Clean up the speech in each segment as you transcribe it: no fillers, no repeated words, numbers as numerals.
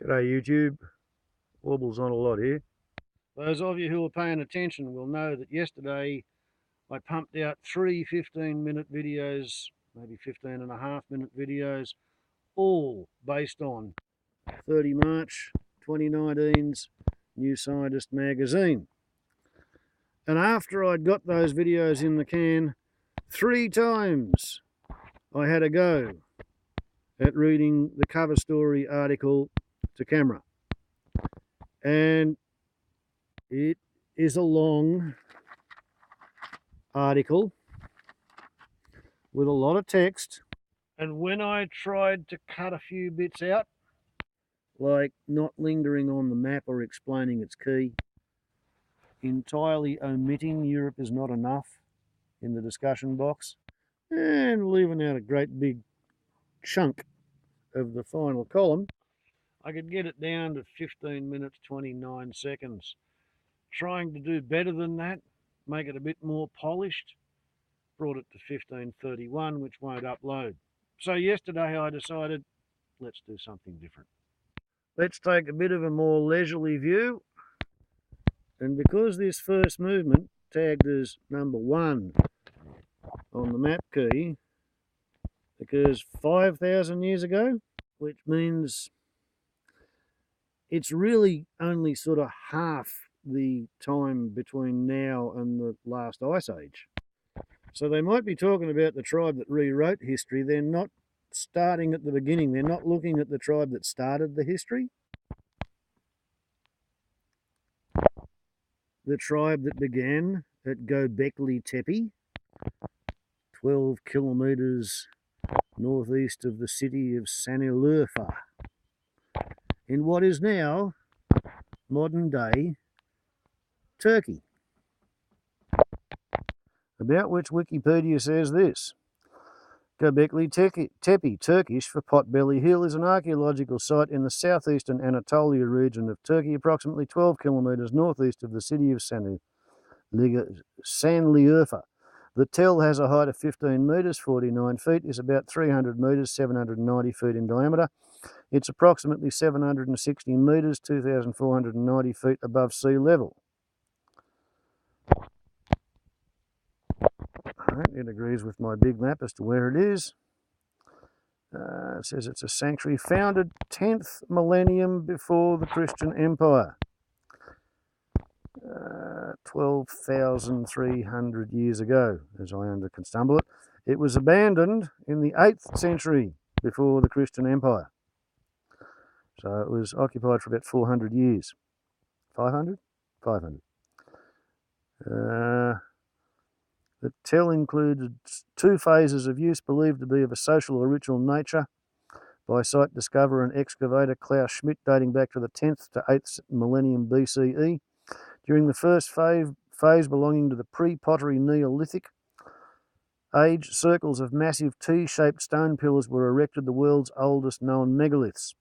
G'day YouTube, Wobbles on a lot here. Those of you who are paying attention will know that yesterday I pumped out three 15-minute videos, maybe 15.5-minute videos, all based on 30 March 2019's New Scientist magazine. And after I'd got those videos in the can, 3 times I had a go at reading the cover story article to camera. And it is a long article with a lot of text, and when I tried to cut a few bits out, like not lingering on the map or explaining its key, entirely omitting Europe is not enough in the discussion box, and leaving out a great big chunk of the final column, I could get it down to 15 minutes 29 seconds. Trying to do better than that, make it a bit more polished, brought it to 15:31, which won't upload. So yesterday I decided, let's do something different. Let's take a bit of a more leisurely view, and because this first movement tagged as number 1 on the map key occurs 5,000 years ago, which means it's really only sort of half the time between now and the last ice age. So they might be talking about the tribe that rewrote history. They're not starting at the beginning. They're not looking at the tribe that started the history. The tribe that began at Gobekli Tepe, 12 kilometres northeast of the city of Sanilurfa, in what is now modern-day Turkey, about which Wikipedia says this: Gobekli Tepe, Turkish for Potbelly Hill, is an archaeological site in the southeastern Anatolia region of Turkey, approximately 12 kilometres northeast of the city of Sanliurfa. The tell has a height of 15 metres, 49 feet, is about 300 metres, 790 feet in diameter. It's approximately 760 metres, 2,490 feet above sea level. It agrees with my big map as to where it is. It says it's a sanctuary founded 10th millennium before the Christian Empire. 12,300 years ago, as I can stumble it. It was abandoned in the 8th century before the Christian Empire. So it was occupied for about 400 years. 500? 500. The tell included 2 phases of use believed to be of a social or ritual nature by site discoverer and excavator Klaus Schmidt, dating back to the 10th to 8th millennium BCE. During the first phase belonging to the pre-pottery Neolithic age, circles of massive T-shaped stone pillars were erected, the world's oldest known megaliths.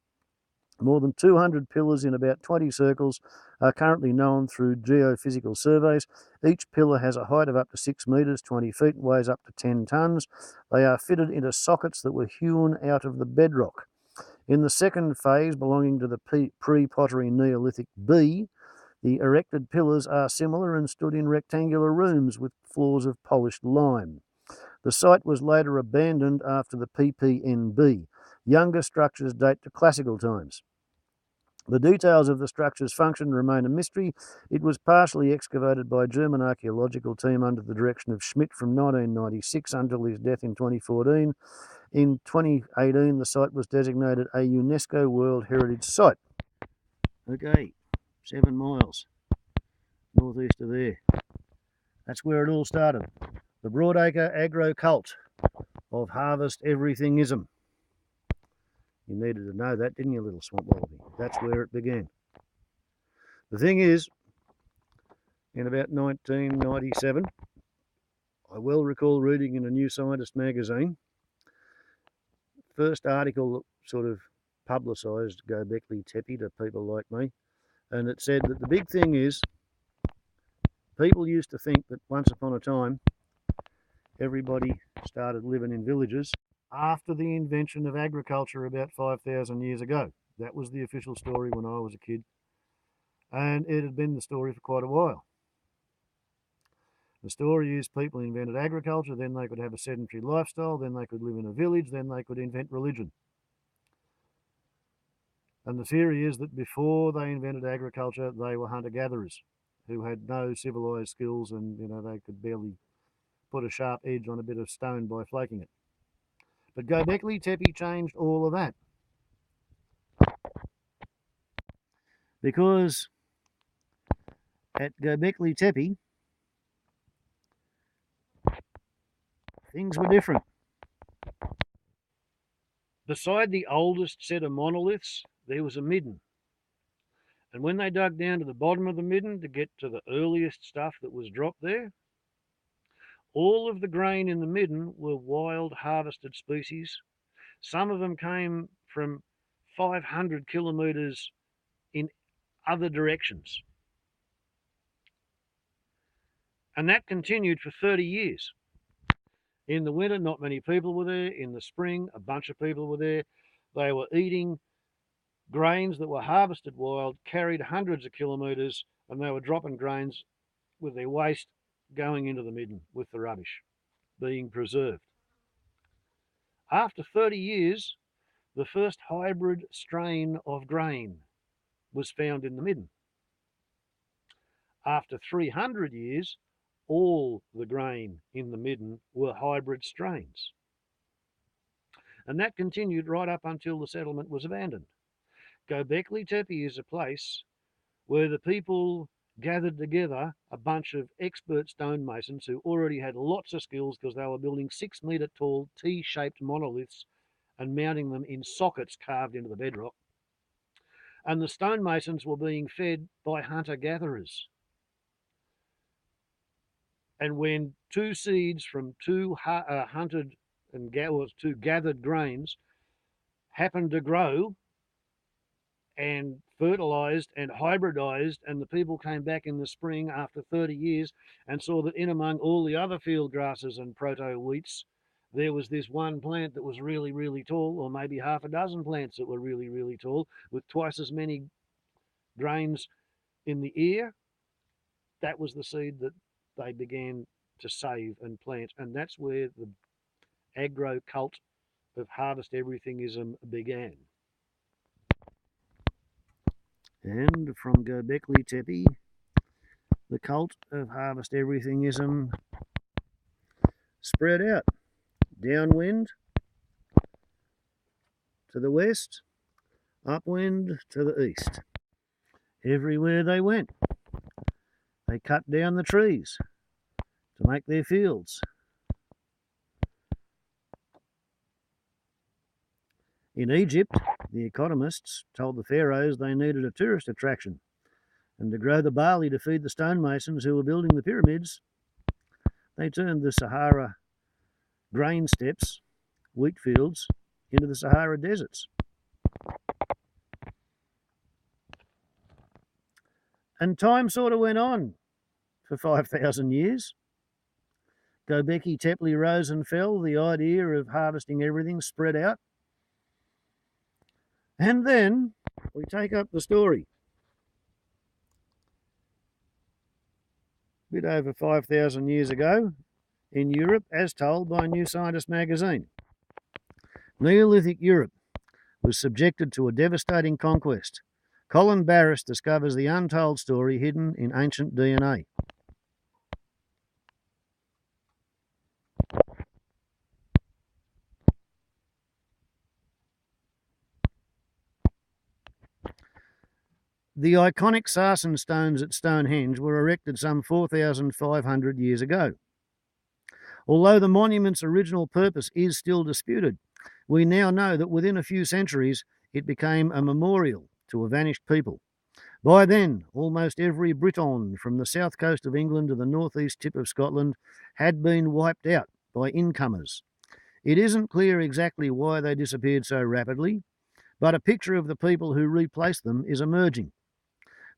More than 200 pillars in about 20 circles are currently known through geophysical surveys. Each pillar has a height of up to 6 metres, 20 feet, and weighs up to 10 tonnes. They are fitted into sockets that were hewn out of the bedrock. In the second phase, belonging to the pre-pottery Neolithic B, the erected pillars are similar and stood in rectangular rooms with floors of polished lime. The site was later abandoned after the PPNB. Younger structures date to classical times. The details of the structure's function remain a mystery. It was partially excavated by a German archaeological team under the direction of Schmidt from 1996 until his death in 2014. In 2018, the site was designated a UNESCO World Heritage Site. Okay, 7 miles northeast of there. That's where it all started. The Broadacre agro-cult of Harvest Everything-ism. You needed to know that, didn't you, little swamp wallaby? That's where it began. The thing is, in about 1997, I well recall reading in a New Scientist magazine, first article that sort of publicised Gobekli Tepe to people like me, and it said that the big thing is, people used to think that once upon a time, everybody started living in villages after the invention of agriculture about 5,000 years ago. That was the official story when I was a kid. And it had been the story for quite a while. The story is people invented agriculture, then they could have a sedentary lifestyle, then they could live in a village, then they could invent religion. And the theory is that before they invented agriculture, they were hunter-gatherers who had no civilized skills, and they could barely put a sharp edge on a bit of stone by flaking it. But Gobekli Tepe changed all of that. Because at Gobekli Tepe, things were different. Beside the oldest set of monoliths, there was a midden. And when they dug down to the bottom of the midden to get to the earliest stuff that was dropped there, all of the grain in the midden were wild harvested species. Some of them came from 500 kilometres in other directions. And that continued for 30 years. In the winter, not many people were there. In the spring, a bunch of people were there. They were eating grains that were harvested wild, carried hundreds of kilometres, and they were dropping grains with their waste going into the midden with the rubbish, being preserved. After 30 years, the first hybrid strain of grain was found in the midden. After 300 years, all the grain in the midden were hybrid strains. And that continued right up until the settlement was abandoned. Gobekli Tepe is a place where the people gathered together, a bunch of expert stonemasons who already had lots of skills because they were building 6 metre tall T-shaped monoliths and mounting them in sockets carved into the bedrock. And the stonemasons were being fed by hunter-gatherers. And when 2 seeds from 2 hunted and two gathered grains happened to grow and fertilized and hybridized, and the people came back in the spring after 30 years and saw that in among all the other field grasses and proto-wheats, there was this one plant that was really, really tall, or maybe half a dozen plants that were really, really tall, with twice as many grains in the ear. That was the seed that they began to save and plant. And that's where the agro cult of Harvest Everything-ism began. And from Gobekli Tepe, the cult of Harvest Everything-ism spread out downwind to the west, upwind to the east. Everywhere they went, they cut down the trees to make their fields. In Egypt, the economists told the pharaohs they needed a tourist attraction, and to grow the barley to feed the stonemasons who were building the pyramids, they turned the Sahara grain steppes, wheat fields, into the Sahara deserts. And time sort of went on for 5,000 years. Gobekli Tepe rose and fell. The idea of harvesting everything spread out. And then we take up the story. A bit over 5,000 years ago in Europe, as told by New Scientist magazine. Neolithic Europe was subjected to a devastating conquest. Colin Barris discovers the untold story hidden in ancient DNA. The iconic sarsen stones at Stonehenge were erected some 4,500 years ago. Although the monument's original purpose is still disputed, we now know that within a few centuries it became a memorial to a vanished people. By then, almost every Briton from the south coast of England to the northeast tip of Scotland had been wiped out by incomers. It isn't clear exactly why they disappeared so rapidly, but a picture of the people who replaced them is emerging.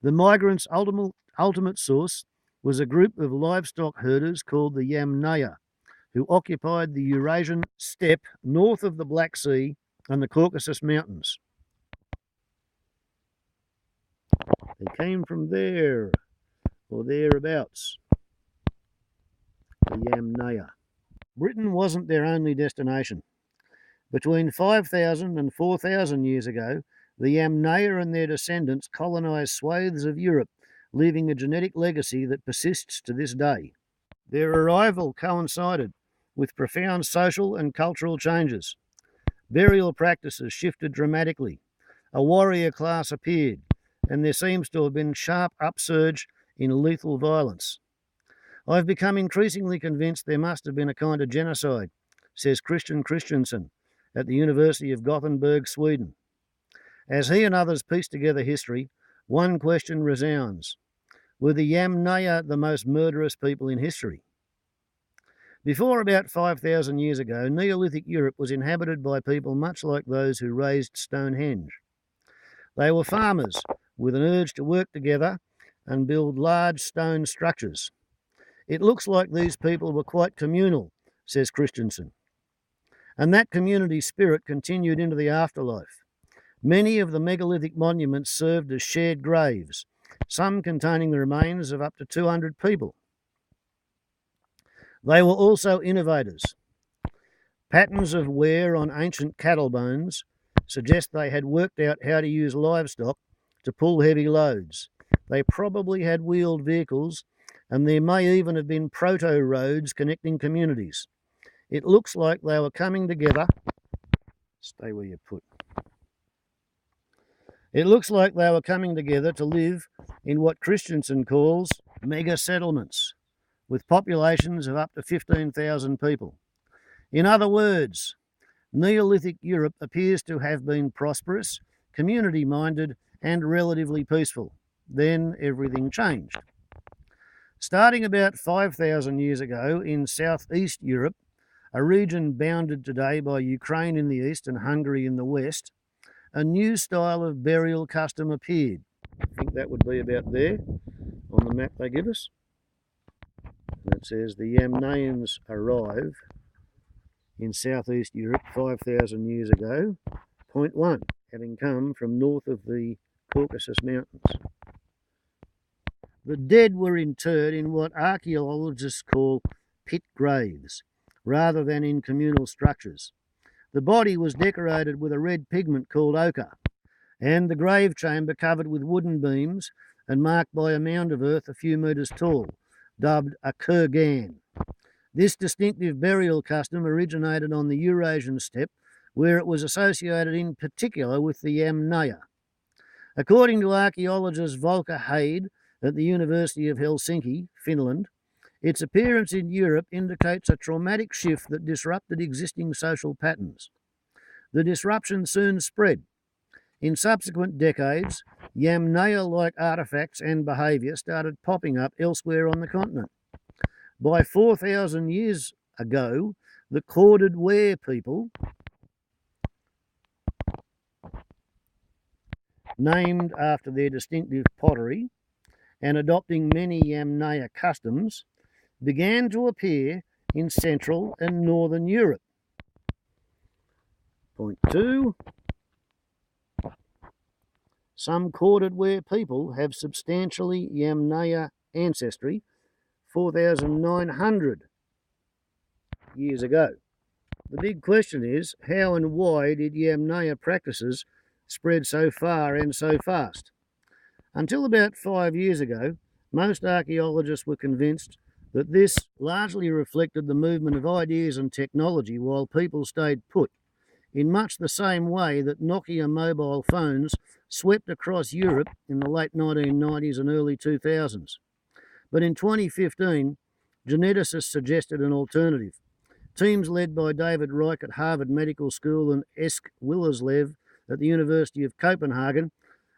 The migrants' ultimate source was a group of livestock herders called the Yamnayans, who occupied the Eurasian steppe north of the Black Sea and the Caucasus Mountains. They came from there, or thereabouts, the Yamnaya. Britain wasn't their only destination. Between 5,000 and 4,000 years ago, the Yamnaya and their descendants colonised swathes of Europe, leaving a genetic legacy that persists to this day. Their arrival coincided with profound social and cultural changes. Burial practices shifted dramatically. A warrior class appeared, and there seems to have been a sharp upsurge in lethal violence. I've become increasingly convinced there must have been a kind of genocide, says Christian Christensen at the University of Gothenburg, Sweden. As he and others piece together history, one question resounds. Were the Yamnaya the most murderous people in history? Before about 5,000 years ago, Neolithic Europe was inhabited by people much like those who raised Stonehenge. They were farmers with an urge to work together and build large stone structures. It looks like these people were quite communal, says Christensen. And that community spirit continued into the afterlife. Many of the megalithic monuments served as shared graves, some containing the remains of up to 200 people. They were also innovators. Patterns of wear on ancient cattle bones suggest they had worked out how to use livestock to pull heavy loads. They probably had wheeled vehicles, and there may even have been proto-roads connecting communities. It looks like they were coming together. Stay where you put. It looks like they were coming together to live in what Christensen calls mega settlements, with populations of up to 15,000 people. In other words, Neolithic Europe appears to have been prosperous, community-minded, and relatively peaceful. Then everything changed. Starting about 5,000 years ago in southeast Europe, a region bounded today by Ukraine in the east and Hungary in the west, a new style of burial custom appeared. I think that would be about there on the map they give us. And it says the Yamnayans arrive in southeast Europe 5,000 years ago. Point 1, having come from north of the Caucasus Mountains. The dead were interred in what archaeologists call pit graves, rather than in communal structures. The body was decorated with a red pigment called ochre, and the grave chamber covered with wooden beams and marked by a mound of earth a few metres tall, dubbed a kurgan. This distinctive burial custom originated on the Eurasian steppe, where it was associated in particular with the Yamnaya. According to archaeologist Volker Hade at the University of Helsinki, Finland, its appearance in Europe indicates a traumatic shift that disrupted existing social patterns. The disruption soon spread. In subsequent decades, Yamnaya-like artefacts and behaviour started popping up elsewhere on the continent. By 4,000 years ago, the corded ware people, named after their distinctive pottery and adopting many Yamnaya customs, began to appear in Central and Northern Europe. Point 2. Some corded ware people have substantially Yamnaya ancestry 4,900 years ago. The big question is, how and why did Yamnaya practices spread so far and so fast? Until about 5 years ago, most archaeologists were convinced that this largely reflected the movement of ideas and technology while people stayed put, in much the same way that Nokia mobile phones swept across Europe in the late 1990s and early 2000s. But in 2015, geneticists suggested an alternative. Teams led by David Reich at Harvard Medical School and Esk Willerslev at the University of Copenhagen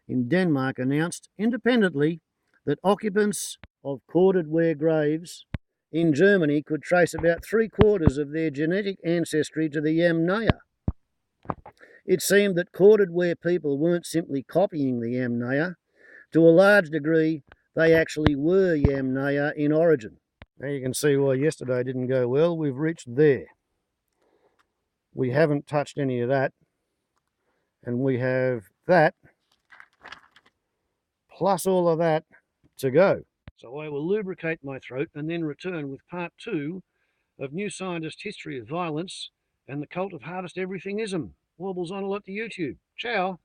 in Denmark announced independently that occupants of corded ware graves in Germany could trace about 3/4 of their genetic ancestry to the Yamnaya. It seemed that corded ware people weren't simply copying the Yamnaya. To a large degree, they actually were Yamnaya in origin. Now you can see why yesterday didn't go well. We've reached there. We haven't touched any of that. And we have that plus all of that to go. So I will lubricate my throat and then return with part 2 of New Scientist History of Violence and the Cult of Harvest Everything-ism. Warbles on a lot to YouTube. Ciao.